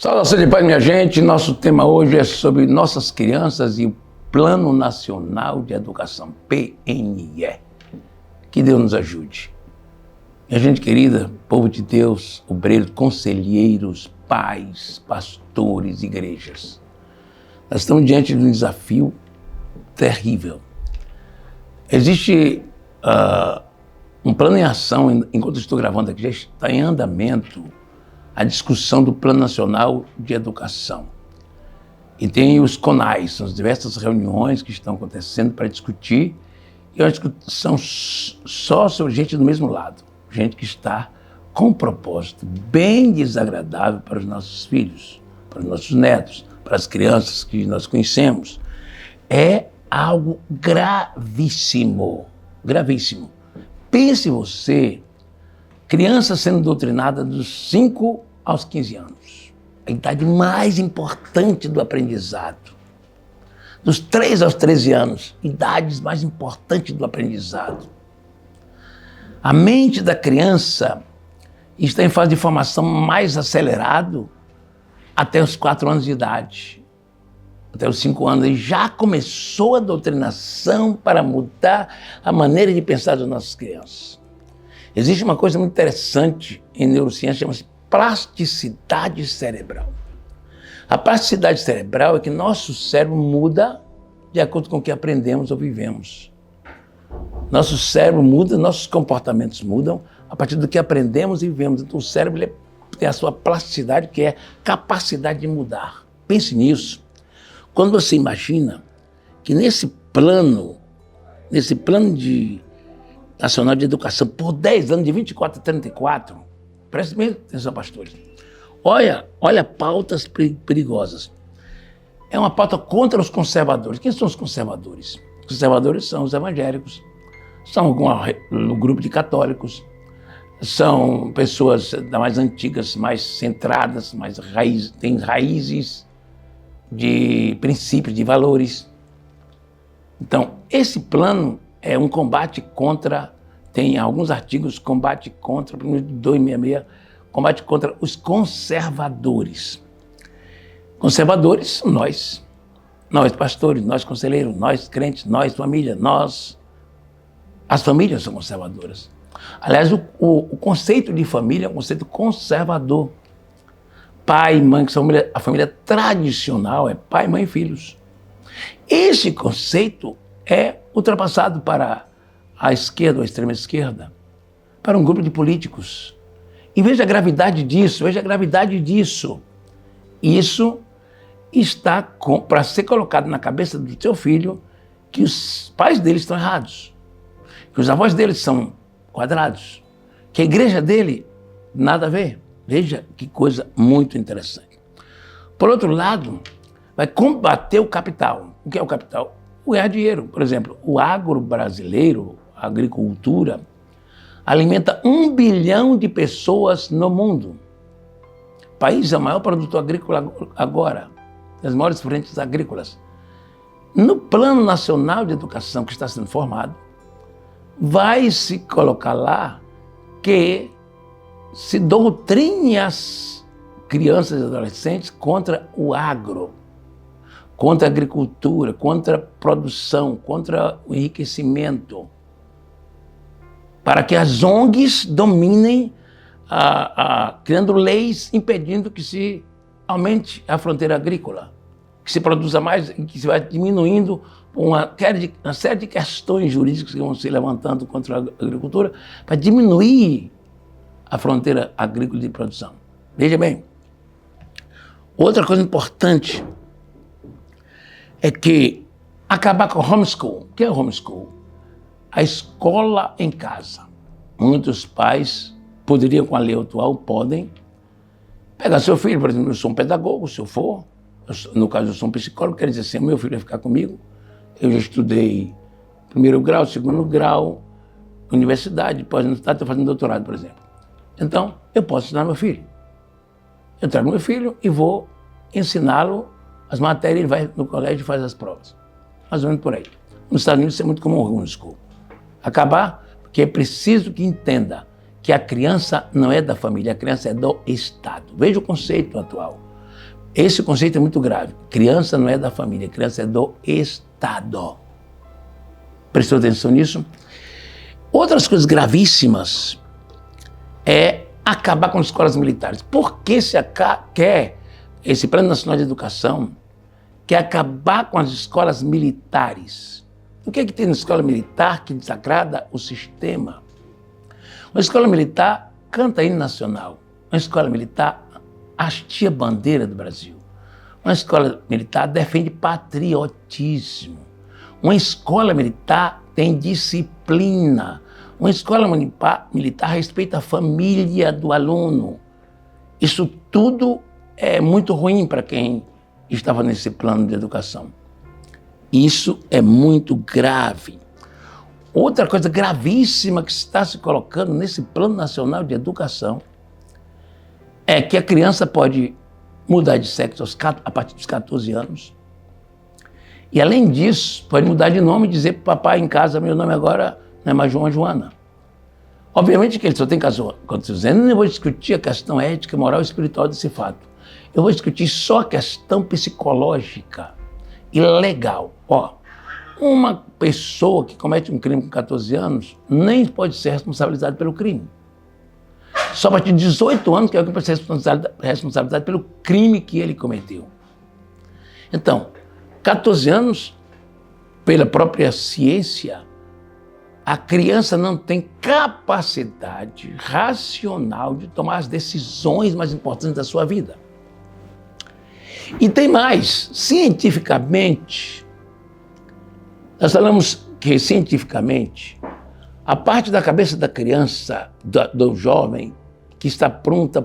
Saudação de paz, minha gente. Nosso tema hoje é sobre nossas crianças e o Plano Nacional de Educação, PNE. Que Deus nos ajude. Minha gente querida, povo de Deus, obreiros, conselheiros, pais, pastores, igrejas. Nós estamos diante de um desafio terrível. Existe um plano em ação, enquanto estou gravando aqui, já está em andamento a discussão do Plano Nacional de Educação. E tem os CONAIs, são as diversas reuniões que estão acontecendo para discutir, e é uma discussão só sobre gente do mesmo lado, gente que está com um propósito bem desagradável para os nossos filhos, para os nossos netos, para as crianças que nós conhecemos. É algo gravíssimo, gravíssimo. Pense você, criança sendo doutrinada dos 5 aos 15 anos, a idade mais importante do aprendizado. Dos 3 aos 13 anos, idades mais importantes do aprendizado. A mente da criança está em fase de formação mais acelerado até os 4 anos de idade. Até os 5 anos, e já começou a doutrinação para mudar a maneira de pensar das nossas crianças. Existe uma coisa muito interessante em neurociência, chama-se plasticidade cerebral. A plasticidade cerebral é que nosso cérebro muda de acordo com o que aprendemos ou vivemos. Nosso cérebro muda, nossos comportamentos mudam a partir do que aprendemos e vivemos. Então o cérebro ele tem a sua plasticidade, que é capacidade de mudar. Pense nisso. Quando você imagina que nesse plano Nacional de Educação, por 10 anos, de 24 a 34, preste bem atenção, pastores. Olha pautas perigosas. É uma pauta contra os conservadores. Quem são os conservadores? Os conservadores são os evangélicos, são um grupo de católicos, são pessoas mais antigas, mais centradas, têm raízes de princípios, de valores. Então, esse plano é um combate contra, tem alguns artigos, combate contra, 266, combate contra os conservadores. Conservadores são nós pastores, nós conselheiros, nós crentes, nós família, as famílias são conservadoras. Aliás, o conceito de família é um conceito conservador. Pai e mãe, que são a família tradicional, é pai, mãe e filhos. Esse conceito é ultrapassado para a esquerda, ou a extrema esquerda, para um grupo de políticos. E veja a gravidade disso, Isso está para ser colocado na cabeça do seu filho que os pais dele estão errados, que os avós dele são quadrados, que a igreja dele nada a ver. Veja que coisa muito interessante. Por outro lado, vai combater o capital. O que é o capital? O ganhar dinheiro. Por exemplo, o agro brasileiro, a agricultura, alimenta 1 bilhão de pessoas no mundo. O país é o maior produtor agrícola agora, das maiores frentes agrícolas. No Plano Nacional de Educação que está sendo formado, vai se colocar lá que se doutrine as crianças e adolescentes contra o agro, contra a agricultura, contra a produção, contra o enriquecimento, para que as ONGs dominem, criando leis impedindo que se aumente a fronteira agrícola, que se produza mais e que se vai diminuindo uma série de questões jurídicas que vão se levantando contra a agricultura para diminuir a fronteira agrícola de produção. Veja bem, outra coisa importante é que acabar com o homeschool. O que é o homeschool? A escola em casa. Muitos pais poderiam, com a lei atual, podem pegar seu filho, por exemplo, eu sou um pedagogo, se eu for, no caso eu sou um psicólogo, quer dizer assim, meu filho vai ficar comigo, eu já estudei 1º grau, 2º grau, universidade, pós-universidade, estou fazendo doutorado, por exemplo. Então, eu posso ensinar meu filho. Eu trago meu filho e vou ensiná-lo as matérias, ele vai no colégio e faz as provas. Mais ou menos por aí. Nos Estados Unidos isso é muito comum, o homeschool. Acabar, porque é preciso que entenda que a criança não é da família, a criança é do Estado. Veja o conceito atual. Esse conceito é muito grave. Criança não é da família, criança é do Estado. Prestou atenção nisso? Outras coisas gravíssimas é acabar com as escolas militares. Por que se quer esse Plano Nacional de Educação quer acabar com as escolas militares? O que é que tem na escola militar que desagrada o sistema? Uma escola militar canta hino nacional. Uma escola militar hastia a bandeira do Brasil. Uma escola militar defende patriotismo. Uma escola militar tem disciplina. Uma escola militar respeita a família do aluno. Isso tudo é muito ruim para quem estava nesse plano de educação. Isso é muito grave. Outra coisa gravíssima que está se colocando nesse Plano Nacional de Educação é que a criança pode mudar de sexo a partir dos 14 anos. E, além disso, pode mudar de nome e dizer para o papai em casa, meu nome agora não é mais João, é Joana. Obviamente que ele só tem 14 anos. Eu não vou discutir a questão ética, moral e espiritual desse fato. Eu vou discutir só a questão psicológica e legal. Uma pessoa que comete um crime com 14 anos nem pode ser responsabilizada pelo crime. Só a partir de 18 anos que alguém pode ser responsabilizado pelo crime que ele cometeu. Então, 14 anos, pela própria ciência, a criança não tem capacidade racional de tomar as decisões mais importantes da sua vida. E tem mais, cientificamente, nós falamos que cientificamente, a parte da cabeça da criança, do jovem, que estará pronta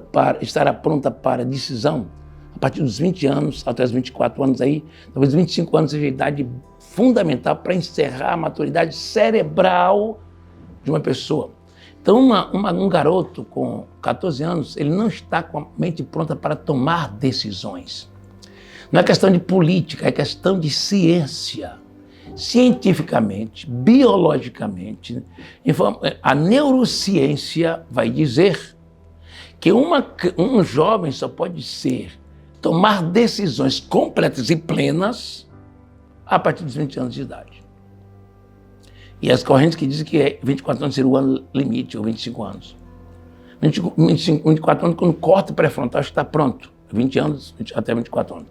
para a decisão, a partir dos 20 anos, até os 24 anos aí, talvez 25 anos seja a idade fundamental para encerrar a maturidade cerebral de uma pessoa. Então, um garoto com 14 anos, ele não está com a mente pronta para tomar decisões. Não é questão de política, é questão de ciência. Cientificamente, biologicamente, a neurociência vai dizer que um jovem só pode tomar decisões completas e plenas a partir dos 20 anos de idade. E as correntes que dizem que 24 anos seria o ano limite, ou 25 anos. 24 anos, quando corta o pré-frontal, está pronto. 20 anos até 24 anos.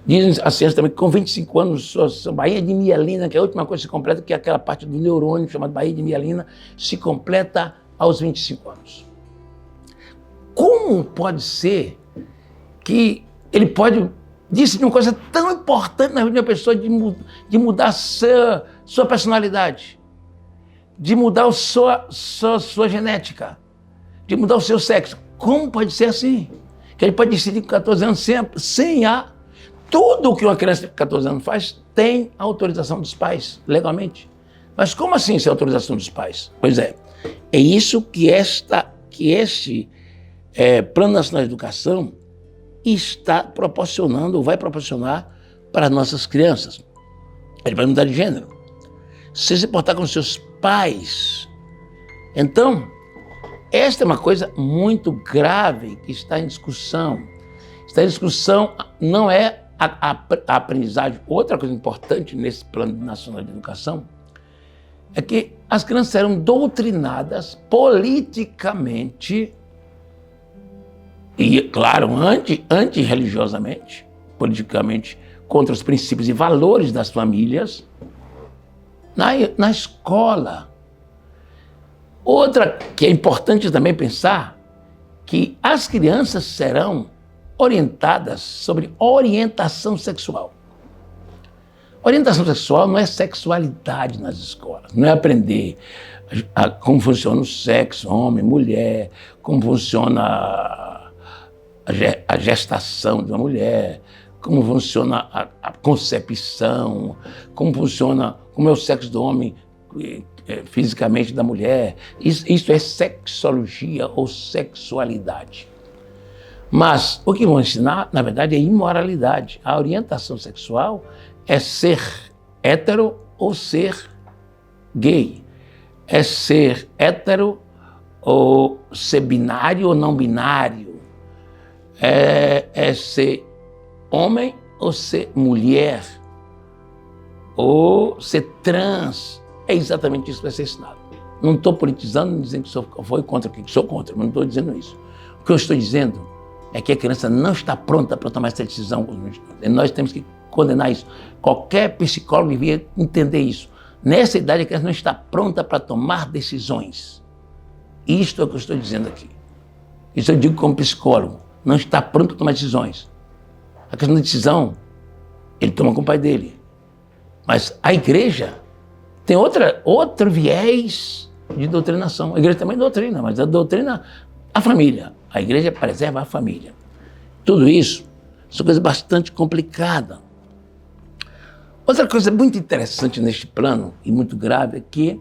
Dizem a ciência também que com 25 anos, sua baía de mielina, que é a última coisa que se completa, que é aquela parte do neurônio chamada baía de mielina, se completa aos 25 anos. Como pode ser que ele pode decidir uma coisa tão importante na vida de uma pessoa, de mudar sua personalidade, de mudar sua genética, de mudar o seu sexo? Como pode ser assim? Que ele pode decidir com 14 anos sem tudo o que uma criança de 14 anos faz tem autorização dos pais, legalmente. Mas como assim sem autorização dos pais? Pois é isso que este Plano Nacional de Educação está proporcionando, ou vai proporcionar para as nossas crianças. Ele vai mudar de gênero. Se portar com seus pais. Então, esta é uma coisa muito grave que está em discussão. Está em discussão, não é a aprendizagem. Outra coisa importante nesse Plano Nacional de Educação é que as crianças serão doutrinadas politicamente e, claro, antirreligiosamente, politicamente, contra os princípios e valores das famílias, na escola. Outra que é importante também pensar, que as crianças serão orientadas sobre orientação sexual. Orientação sexual não é sexualidade nas escolas, não é aprender como funciona o sexo, homem, mulher, como funciona a gestação de uma mulher, como funciona a concepção, como é o sexo do homem fisicamente da mulher. Isso é sexologia ou sexualidade. Mas o que vão ensinar, na verdade, é imoralidade. A orientação sexual é ser hétero ou ser gay. É ser hétero ou ser binário ou não binário. É ser homem ou ser mulher, ou ser trans. É exatamente isso que vai ser ensinado. Não estou politizando, dizendo que foi contra, que sou contra, mas não estou dizendo isso. O que eu estou dizendo é que a criança não está pronta para tomar essa decisão. Nós temos que condenar isso. Qualquer psicólogo devia entender isso. Nessa idade, a criança não está pronta para tomar decisões. Isto é o que eu estou dizendo aqui. Isso eu digo como psicólogo. Não está pronto para tomar decisões. A questão da decisão, ele toma com o pai dele. Mas a igreja tem outro viés de doutrinação. A igreja também doutrina, mas a doutrina a família. A igreja preserva a família. Tudo isso são coisas bastante complicadas. Outra coisa muito interessante neste plano, e muito grave, é que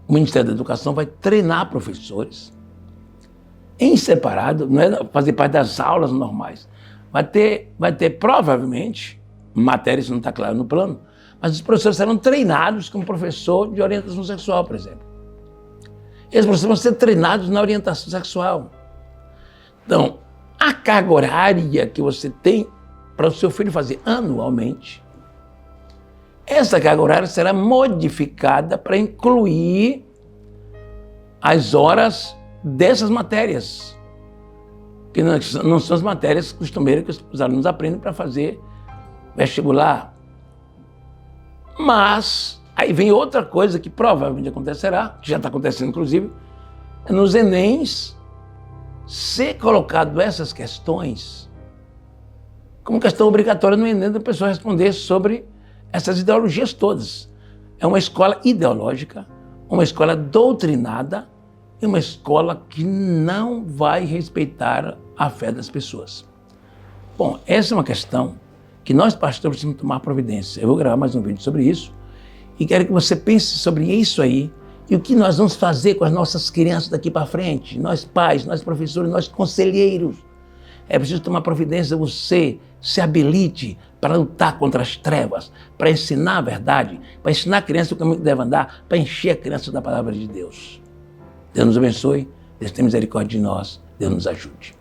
o Ministério da Educação vai treinar professores em separado, não é fazer parte das aulas normais. Vai ter provavelmente, matéria, isso não está claro no plano, mas os professores serão treinados como professor de orientação sexual, por exemplo. Esses professores vão ser treinados na orientação sexual. Então, a carga horária que você tem para o seu filho fazer anualmente, essa carga horária será modificada para incluir as horas dessas matérias, que não são as matérias costumeiras que os alunos aprendem para fazer vestibular. Mas aí vem outra coisa que provavelmente acontecerá, que já está acontecendo inclusive, é nos Enems ser colocado essas questões como questão obrigatória no Enem da pessoa responder sobre essas ideologias todas. É uma escola ideológica, uma escola doutrinada e uma escola que não vai respeitar a fé das pessoas. Bom, essa é uma questão que nós, pastores, precisamos tomar providência. Eu vou gravar mais um vídeo sobre isso e quero que você pense sobre isso aí e o que nós vamos fazer com as nossas crianças daqui para frente. Nós pais, nós professores, nós conselheiros. É preciso tomar providência, você se habilite para lutar contra as trevas, para ensinar a verdade, para ensinar a criança o caminho que deve andar, para encher a criança da palavra de Deus. Deus nos abençoe, Deus tenha misericórdia de nós, Deus nos ajude.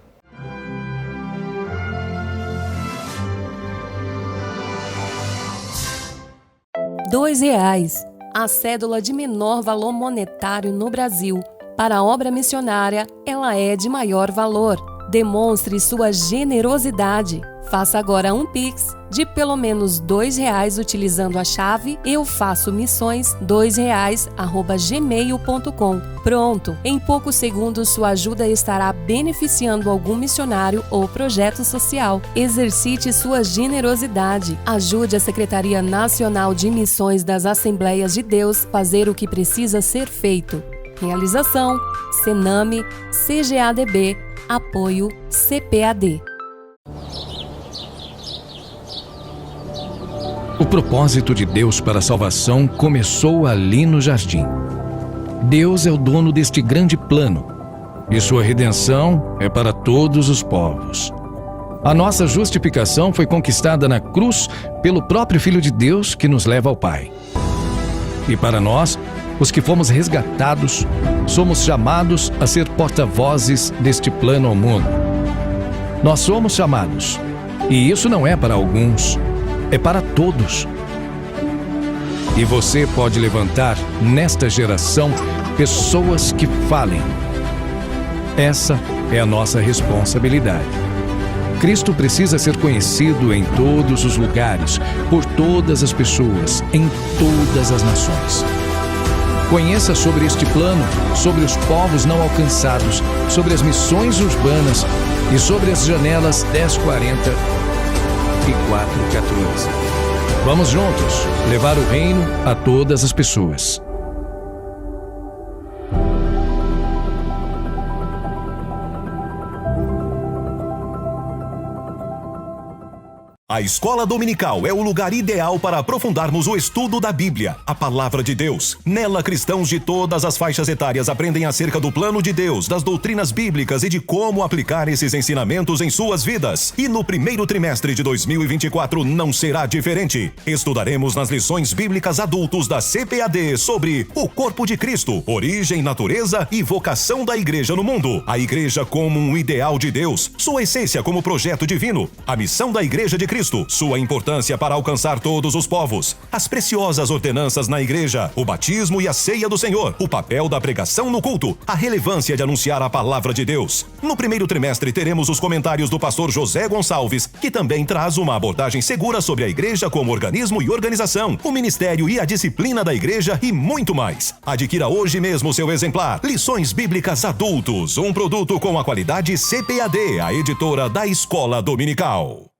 R$2, a cédula de menor valor monetário no Brasil. Para a obra missionária, ela é de maior valor. Demonstre sua generosidade. Faça agora um Pix de pelo menos R$2 utilizando a chave eufaçomissões2reais@gmail.com. Pronto! Em poucos segundos sua ajuda estará beneficiando algum missionário ou projeto social. Exercite sua generosidade. Ajude a Secretaria Nacional de Missões das Assembleias de Deus a fazer o que precisa ser feito. Realização: Sename, CGADB, apoio CPAD. O propósito de Deus para a salvação começou ali no jardim. Deus é o dono deste grande plano e sua redenção é para todos os povos. A nossa justificação foi conquistada na cruz pelo próprio Filho de Deus que nos leva ao Pai. E para nós, os que fomos resgatados, somos chamados a ser porta-vozes deste plano ao mundo. Nós somos chamados, e isso não é para alguns, é para todos. E você pode levantar, nesta geração, pessoas que falem. Essa é a nossa responsabilidade. Cristo precisa ser conhecido em todos os lugares, por todas as pessoas, em todas as nações. Conheça sobre este plano, sobre os povos não alcançados, sobre as missões urbanas e sobre as janelas 1040 e 414. Vamos juntos levar o reino a todas as pessoas. A Escola Dominical é o lugar ideal para aprofundarmos o estudo da Bíblia, a Palavra de Deus. Nela, cristãos de todas as faixas etárias aprendem acerca do plano de Deus, das doutrinas bíblicas e de como aplicar esses ensinamentos em suas vidas. E no primeiro trimestre de 2024 não será diferente. Estudaremos nas lições bíblicas adultos da CPAD sobre o corpo de Cristo, origem, natureza e vocação da igreja no mundo. A igreja como um ideal de Deus, sua essência como projeto divino, a missão da igreja de Cristo, sua importância para alcançar todos os povos, as preciosas ordenanças na igreja, o batismo e a ceia do Senhor, o papel da pregação no culto, a relevância de anunciar a palavra de Deus. No primeiro trimestre teremos os comentários do pastor José Gonçalves, que também traz uma abordagem segura sobre a igreja como organismo e organização, o ministério e a disciplina da igreja e muito mais. Adquira hoje mesmo seu exemplar. Lições Bíblicas Adultos, um produto com a qualidade CPAD, a editora da Escola Dominical.